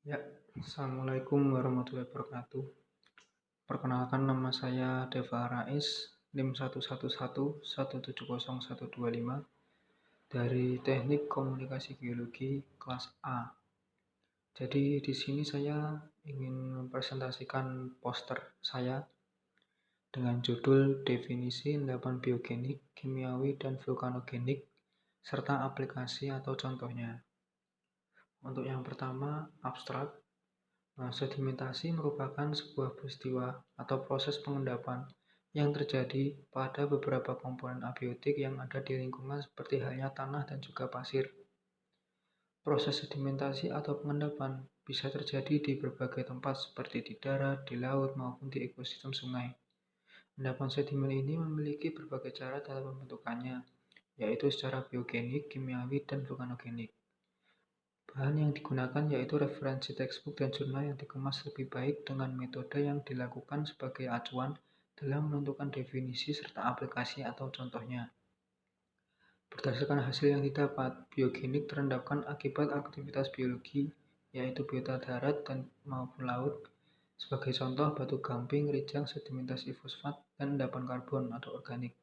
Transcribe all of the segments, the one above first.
Ya, Assalamualaikum warahmatullahi wabarakatuh. Perkenalkan nama saya Deva Rais, NIM 111170125 dari Teknik Komunikasi Geologi kelas A. Jadi di sini saya ingin mempresentasikan poster saya dengan judul Definisi Endapan Biogenik, Kimiawi, dan Vulkanogenik serta aplikasi atau contohnya. Untuk yang pertama, abstrak. Sedimentasi merupakan sebuah peristiwa atau proses pengendapan yang terjadi pada beberapa komponen abiotik yang ada di lingkungan seperti halnya tanah dan juga pasir. Proses sedimentasi atau pengendapan bisa terjadi di berbagai tempat seperti di darat, di laut, maupun di ekosistem sungai. Endapan sedimen ini memiliki berbagai cara dalam pembentukannya, yaitu secara biogenik, kimiawi, dan vulkanogenik. Bahan yang digunakan yaitu referensi textbook dan jurnal yang dikemas lebih baik dengan metode yang dilakukan sebagai acuan dalam menentukan definisi serta aplikasi atau contohnya. Berdasarkan hasil yang didapat, biogenik terendapkan akibat aktivitas biologi, yaitu biota darat dan maupun laut. Sebagai contoh, batu gamping, rijang, sedimentasi fosfat, dan endapan karbon atau organik.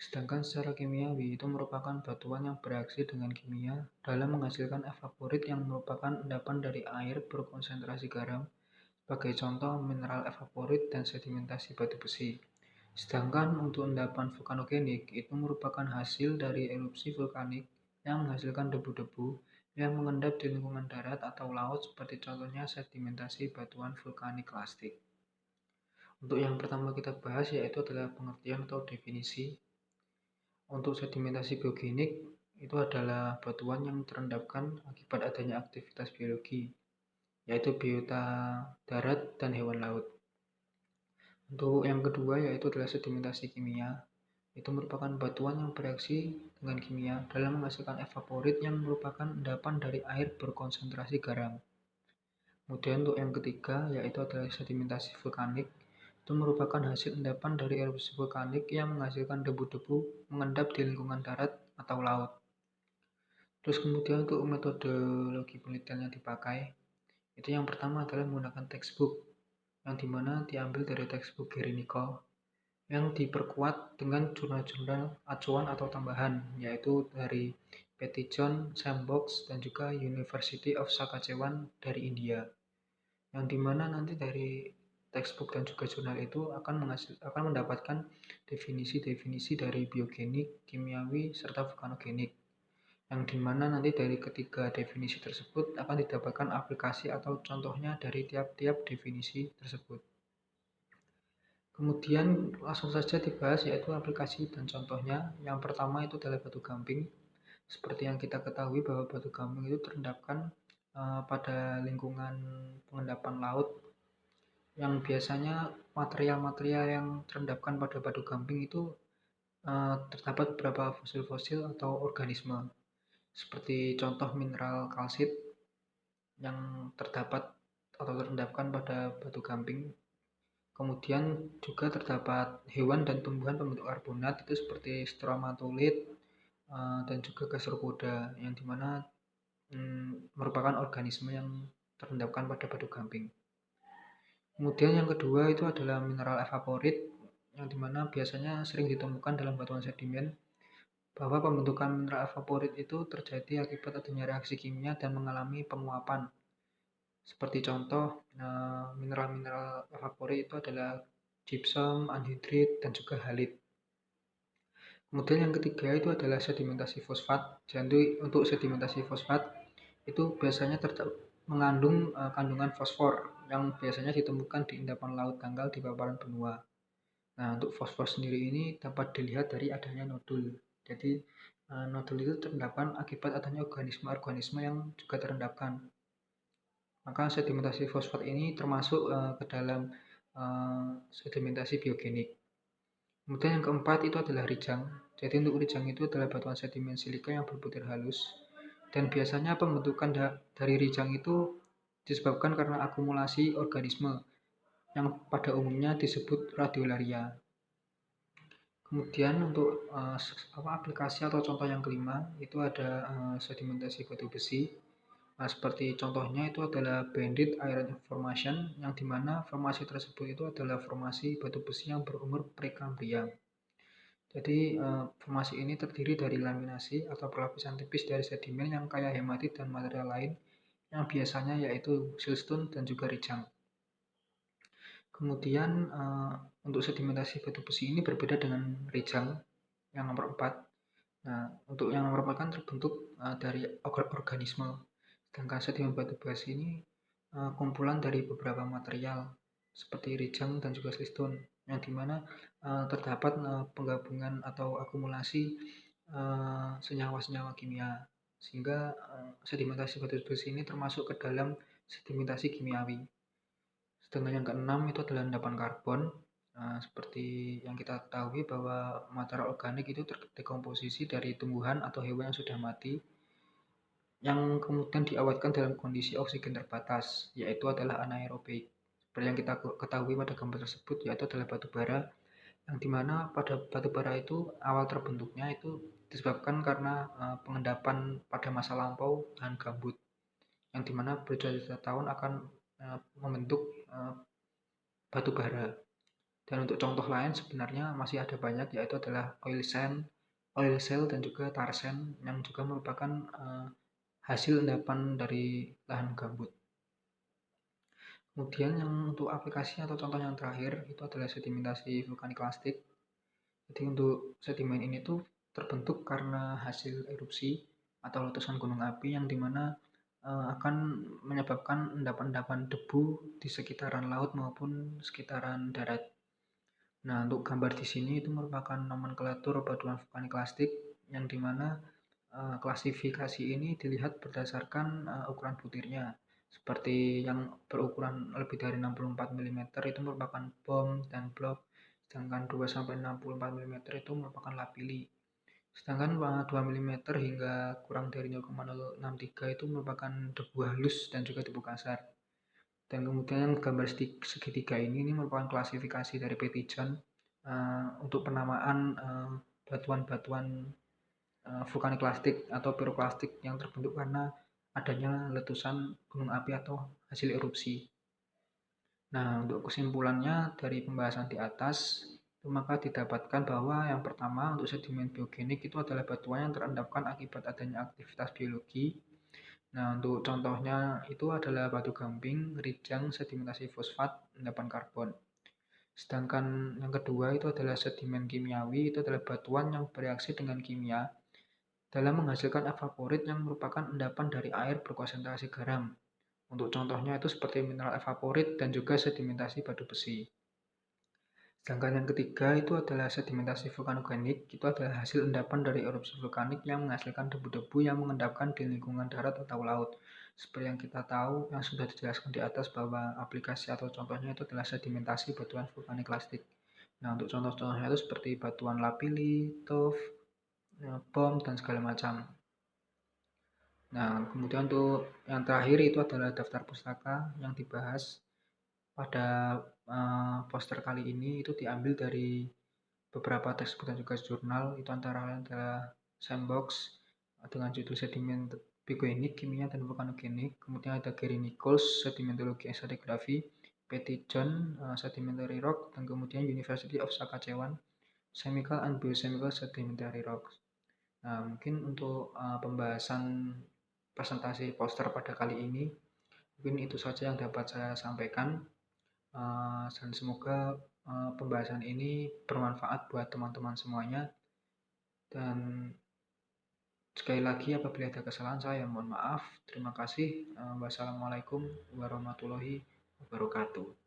Sedangkan secara kimiawi itu merupakan batuan yang bereaksi dengan kimia dalam menghasilkan evaporit yang merupakan endapan dari air berkonsentrasi garam, sebagai contoh mineral evaporit dan sedimentasi batu besi. Sedangkan untuk endapan vulkanogenik itu merupakan hasil dari erupsi vulkanik yang menghasilkan debu-debu yang mengendap di lingkungan darat atau laut seperti contohnya sedimentasi batuan vulkanik lastik. Untuk yang pertama kita bahas yaitu adalah pengertian atau definisi. Untuk sedimentasi biogenik, itu adalah batuan yang terendapkan akibat adanya aktivitas biologi, yaitu biota darat dan hewan laut. Untuk yang kedua yaitu adalah sedimentasi kimia, itu merupakan batuan yang bereaksi dengan kimia dalam menghasilkan evaporit yang merupakan endapan dari air berkonsentrasi garam. Kemudian untuk yang ketiga yaitu adalah sedimentasi vulkanik, itu merupakan hasil endapan dari erupsi vulkanik yang menghasilkan debu-debu mengendap di lingkungan darat atau laut. Terus kemudian untuk metodologi penelitian yang dipakai, itu yang pertama adalah menggunakan textbook, yang dimana diambil dari textbook Gary Nicol, yang diperkuat dengan jurnal-jurnal acuan atau tambahan, yaitu dari Petitjohn, Sandbox, dan juga University of Saskatchewan dari India. Yang dimana nanti dari textbook dan juga jurnal itu akan mendapatkan definisi-definisi dari biogenik, kimiawi, serta vulkanogenik. Yang dimana nanti dari ketiga definisi tersebut akan didapatkan aplikasi atau contohnya dari tiap-tiap definisi tersebut. Kemudian langsung saja dibahas yaitu aplikasi dan contohnya. Yang pertama itu adalah batu gamping. Seperti yang kita ketahui bahwa batu gamping itu terendapkan pada lingkungan pengendapan laut, yang biasanya material-material yang terendapkan pada batu gamping itu terdapat beberapa fosil-fosil atau organisme, seperti contoh mineral kalsit yang terdapat atau terendapkan pada batu gamping. Kemudian juga terdapat hewan dan tumbuhan pembentuk karbonat itu seperti stromatolith dan juga gastropoda, yang dimana merupakan organisme yang terendapkan pada batu gamping. Kemudian yang kedua itu adalah mineral evaporit, yang dimana biasanya sering ditemukan dalam batuan sedimen, bahwa pembentukan mineral evaporit itu terjadi akibat adanya reaksi kimia dan mengalami penguapan. Seperti contoh, mineral-mineral evaporit itu adalah gypsum, anhidrit, dan juga halit. Kemudian yang ketiga itu adalah sedimentasi fosfat. Jadi untuk sedimentasi fosfat itu biasanya mengandung kandungan fosfor yang biasanya ditemukan di endapan laut dangkal di paparan benua. Nah, untuk fosfor sendiri ini dapat dilihat dari adanya nodul. Jadi nodul itu terendapkan akibat adanya organisme-organisme yang juga terendapkan. Maka sedimentasi fosfat ini termasuk ke dalam sedimentasi biogenik. Kemudian yang keempat itu adalah rijang. Jadi untuk rijang itu adalah batuan sedimen silika yang berbutir halus. Dan biasanya pembentukan dari rijang itu disebabkan karena akumulasi organisme yang pada umumnya disebut radiolaria. Kemudian untuk aplikasi atau contoh yang kelima itu ada sedimentasi batu besi. Nah, seperti contohnya itu adalah Banded Iron Formation, yang dimana formasi tersebut itu adalah formasi batu besi yang berumur Prekambrian. Jadi formasi ini terdiri dari laminasi atau perlapisan tipis dari sedimen yang kaya hematit dan material lain yang biasanya yaitu siltstone dan juga rijang. Kemudian untuk sedimentasi batu besi ini berbeda dengan rijang yang nomor 4. Nah, untuk yang nomor 4 kan terbentuk dari organisme, sedangkan sedimen batu besi ini kumpulan dari beberapa material seperti rijang dan juga siltstone, yang dimana terdapat penggabungan atau akumulasi senyawa-senyawa kimia, sehingga sedimentasi batu besi ini termasuk ke dalam sedimentasi kimiawi. Sedangkan yang keenam itu adalah endapan karbon. Seperti yang kita ketahui bahwa material organik itu terdekomposisi dari tumbuhan atau hewan yang sudah mati, yang kemudian diawetkan dalam kondisi oksigen terbatas, yaitu adalah anaerobik. Seperti yang kita ketahui pada gambar tersebut, yaitu adalah batu bara, yang dimana pada batu bara itu awal terbentuknya itu disebabkan karena pengendapan pada masa lampau lahan gambut, yang dimana berjuta-juta tahun akan membentuk batu bara. Dan untuk contoh lain sebenarnya masih ada banyak, yaitu adalah oil shale dan juga tar sand, yang juga merupakan hasil endapan dari lahan gambut. Kemudian yang untuk aplikasi atau contoh yang terakhir itu adalah sedimentasi vulkanik lastik. Jadi untuk sedimen ini tuh terbentuk karena hasil erupsi atau letusan gunung api, yang dimana akan menyebabkan endapan-endapan debu di sekitaran laut maupun sekitaran darat. Nah, untuk gambar di sini itu merupakan nomenklatur batuan vulkanik lastik, yang dimana klasifikasi ini dilihat berdasarkan ukuran butirnya. Seperti yang berukuran lebih dari 64 mm itu merupakan bom dan blok, sedangkan 2-64 mm itu merupakan lapili. Sedangkan 2 mm hingga kurang dari 0,063 itu merupakan debu halus dan juga debu kasar. Dan kemudian gambar segitiga ini merupakan klasifikasi dari Petty John untuk penamaan batuan-batuan vulkanik lastik atau piroklastik yang terbentuk karena adanya letusan gunung api atau hasil erupsi. Nah, untuk kesimpulannya dari pembahasan di atas, maka didapatkan bahwa yang pertama untuk sedimen biogenik itu adalah batuan yang terendapkan akibat adanya aktivitas biologi. Nah, untuk contohnya itu adalah batu gamping, rijang, sedimentasi fosfat, endapan karbon. Sedangkan yang kedua itu adalah sedimen kimiawi, itu adalah batuan yang bereaksi dengan kimia dalam menghasilkan evaporit yang merupakan endapan dari air berkonsentrasi garam. Untuk contohnya itu seperti mineral evaporit dan juga sedimentasi batu besi. Sedangkan yang ketiga itu adalah sedimentasi vulkanorganik, itu adalah hasil endapan dari erupsi vulkanik yang menghasilkan debu-debu yang mengendapkan di lingkungan darat atau laut. Seperti yang kita tahu, yang sudah dijelaskan di atas bahwa aplikasi atau contohnya itu adalah sedimentasi batuan vulkanik lastik. Nah, untuk contoh-contohnya itu seperti batuan lapili, tuff, bom, dan segala macam. Nah, kemudian untuk yang terakhir itu adalah daftar pustaka yang dibahas pada poster kali ini. Itu diambil dari beberapa textbook dan juga jurnal. Itu antara lain adalah Sandbox dengan judul Sedimen Biogenik, Kimia dan Vulkanogenik. Kemudian ada Gary Nichols, Sedimentology and Stratigraphy, Petty John, Sedimentary Rock, dan kemudian University of Saskatchewan, Chemical and Biochemical Sedimentary Rocks. Nah, mungkin untuk pembahasan presentasi poster pada kali ini, mungkin itu saja yang dapat saya sampaikan. Dan semoga pembahasan ini bermanfaat buat teman-teman semuanya. Dan sekali lagi apabila ada kesalahan saya mohon maaf. Terima kasih. Wassalamualaikum warahmatullahi wabarakatuh.